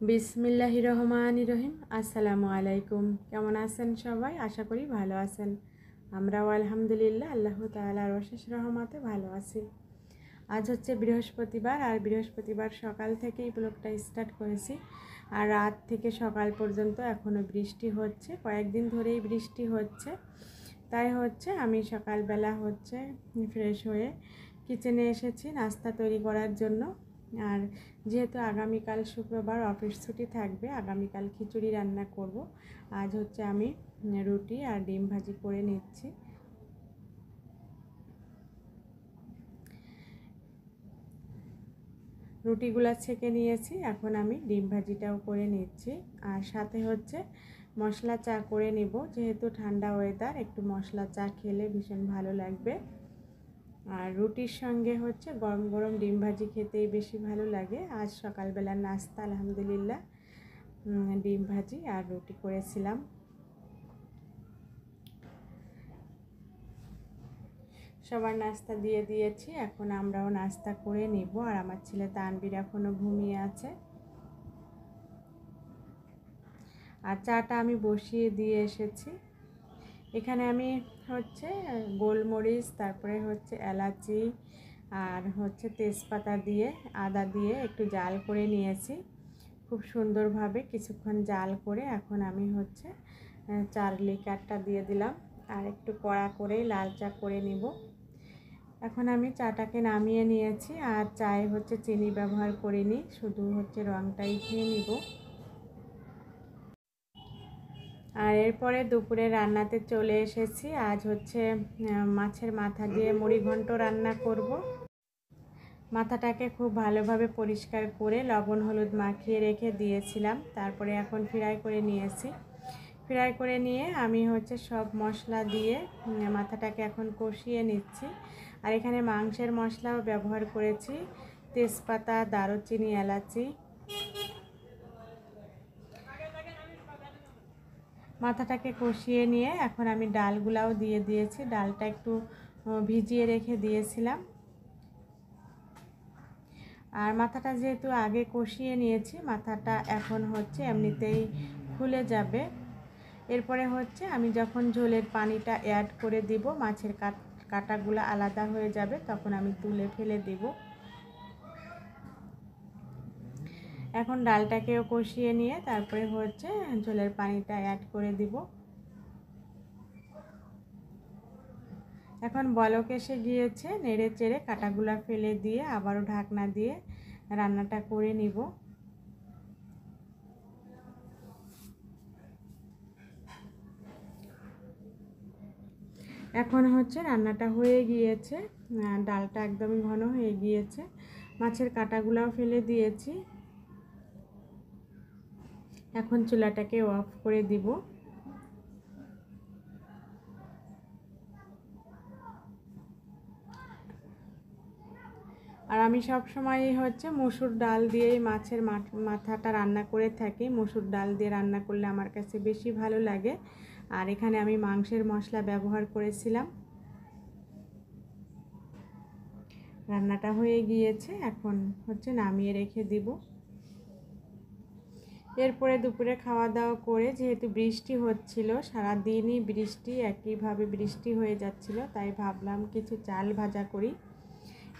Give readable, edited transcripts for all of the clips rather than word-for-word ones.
বিসমিল্লাহির রহমানির রহিম। আসসালামু আলাইকুম। কেমন আছেন সবাই? আশা করি ভালো আছেন। আমরাও আলহামদুলিল্লাহ আল্লাহ তাআলার অশেষ রহমতে ভালো আছি। আজ হচ্ছে বৃহস্পতিবার, আর বৃহস্পতিবার সকাল থেকেই ব্লগটা স্টার্ট করেছি। আর রাত থেকে সকাল পর্যন্ত এখনও বৃষ্টি হচ্ছে, কয়েকদিন ধরেই বৃষ্টি হচ্ছে। তাই হচ্ছে আমি সকালবেলা হচ্ছে ফ্রেশ হয়ে কিচেনে এসেছি নাস্তা তৈরি করার জন্য। আর যেহেতু আগামীকাল শুক্রবার অফিস ছুটি থাকবে, আগামীকাল খিচুড়ি রান্না করব। আজ হচ্ছে আমি রুটি আর ডিম ভাজি করে নিচ্ছি। রুটিগুলো ছেঁকে নিয়েছি, এখন আমি ডিম ভাজিটাও করে নিচ্ছি। আর সাথে হচ্ছে মশলা চা করে নিব, যেহেতু ঠান্ডা ওয়েদার, একটু মশলা চা খেলে ভীষণ ভালো লাগবে। আর রুটির সঙ্গে হচ্ছে গরম গরম ডিম ভাজি খেতেই বেশি ভালো লাগে। আজ সকালবেলার নাস্তা আলহামদুলিল্লাহ ডিম ভাজি আর রুটি করেছিলাম। সবার নাস্তা দিয়ে দিয়েছি, এখন আমরাও নাস্তা করে নিব। আর আমার ছেলে তানবীর এখনও ঘুমিয়ে আছে। আর চাটা আমি বসিয়ে দিয়ে এসেছি। এখানে আমি হচ্ছে গোলমরিচ, তারপরে হচ্ছে এলাচি আর হচ্ছে তেজপাতা দিয়ে আদা দিয়ে একটু জাল করে নিয়েছি খুব সুন্দরভাবে। কিছুক্ষণ জাল করে এখন আমি হচ্ছে 4 লিকারটা দিয়ে দিলাম। আর একটু কড়া করে লাল চা করে নিব। এখন আমি চাটাকে নামিয়ে নিয়েছি, আর চায়ে হচ্ছে চিনি ব্যবহার করিনি, শুধু হচ্ছে রংটাই খেয়ে নিব। আর এরপরে দুপুরে রান্নাতে চলে এসেছি। আজ হচ্ছে মাছের মাথা দিয়ে মুড়ি ঘন্ট রান্না করব। মাথাটাকে খুব ভালোভাবে পরিষ্কার করে লবণ হলুদ মাখিয়ে রেখে দিয়েছিলাম, তারপরে এখন ফ্রাই করে নিয়েছি। ফ্রাই করে নিয়ে আমি হচ্ছে সব মশলা দিয়ে মাথাটাকে এখন কষিয়ে নিচ্ছি। আর এখানে মাংসের মশলাও ব্যবহার করেছি, তেজপাতা, দারুচিনি, এলাচি। মাথাটাকে কষিয়ে নিয়ে এখন আমি ডালগুলাও দিয়ে দিয়েছি। ডালটা একটু ভিজিয়ে রেখে দিয়েছিলাম। আর মাথাটা যেহেতু আগে কষিয়ে নিয়েছি, মাথাটা এখন হচ্ছে এমনিতেই খুলে যাবে। এরপরে হচ্ছে আমি যখন ঝোলের পানিটা অ্যাড করে দিব, মাছের কাঁটাগুলো আলাদা হয়ে যাবে, তখন আমি তুলে ফেলে দিব। এখন ডালটাকেও কষিয়ে নিয়ে তারপরে হচ্ছে ঝোলের পানিটা অ্যাড করে দিব। এখন বলক এসে গিয়েছে, নেড়ে চেড়ে কাঁটাগুলা ফেলে দিয়ে আবারও ঢাকনা দিয়ে রান্নাটা করে নিব। এখন হচ্ছে রান্নাটা হয়ে গিয়েছে, ডালটা একদমই ঘন হয়ে গিয়েছে, মাছের কাঁটাগুলাও ফেলে দিয়েছি। এখন চুলাটাকে অফ করে দিব। আর আমি সব সময় হচ্ছে মসুর ডাল দিয়েই মাছের মাথাটা রান্না করে থাকি। মসুর ডাল দিয়ে রান্না করলে আমার কাছে বেশি ভালো লাগে। আর এখানে আমি মাংসের মশলা ব্যবহার করেছিলাম। রান্নাটা হয়ে গিয়েছে, এখন হচ্ছে নামিয়ে রেখে দিব। এরপরে দুপুরে খাওয়া দাওয়া করে, যেহেতু বৃষ্টি হচ্ছিল, সারাদিনই বৃষ্টি, একইভাবে বৃষ্টি হয়ে যাচ্ছিল, তাই ভাবলাম কিছু চাল ভাজা করি।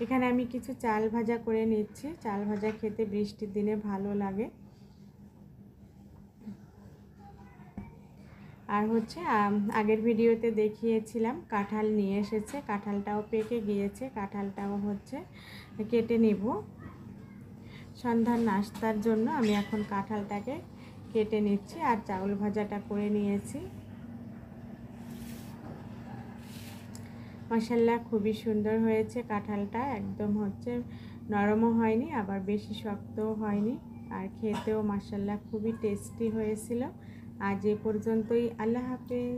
এখানে আমি কিছু চাল ভাজা করে নিচ্ছি। চাল ভাজা খেতে বৃষ্টির দিনে ভালো লাগে। আর হচ্ছে আগের ভিডিওতে দেখিয়েছিলাম কাঁঠাল নিয়ে এসেছে, কাঁঠালটাও পেকে গিয়েছে, কাঁঠালটাও হচ্ছে কেটে নেব। সন্ধ্যার নাস্তার জন্য আমি এখন কাঁঠালটাকে কেটে নিচ্ছি। আর চাউল ভাজাটা করে নিয়েছি। মাশাআল্লাহ খুবই সুন্দর হয়েছে কাঁঠালটা, একদম হচ্ছে নরমও হয়নি আবার বেশি শক্তও হয়নি। আর খেতেও মাশাআল্লাহ খুবই টেস্টি হয়েছিল। আজ এ পর্যন্তই, আল্লাহ হাফেজ।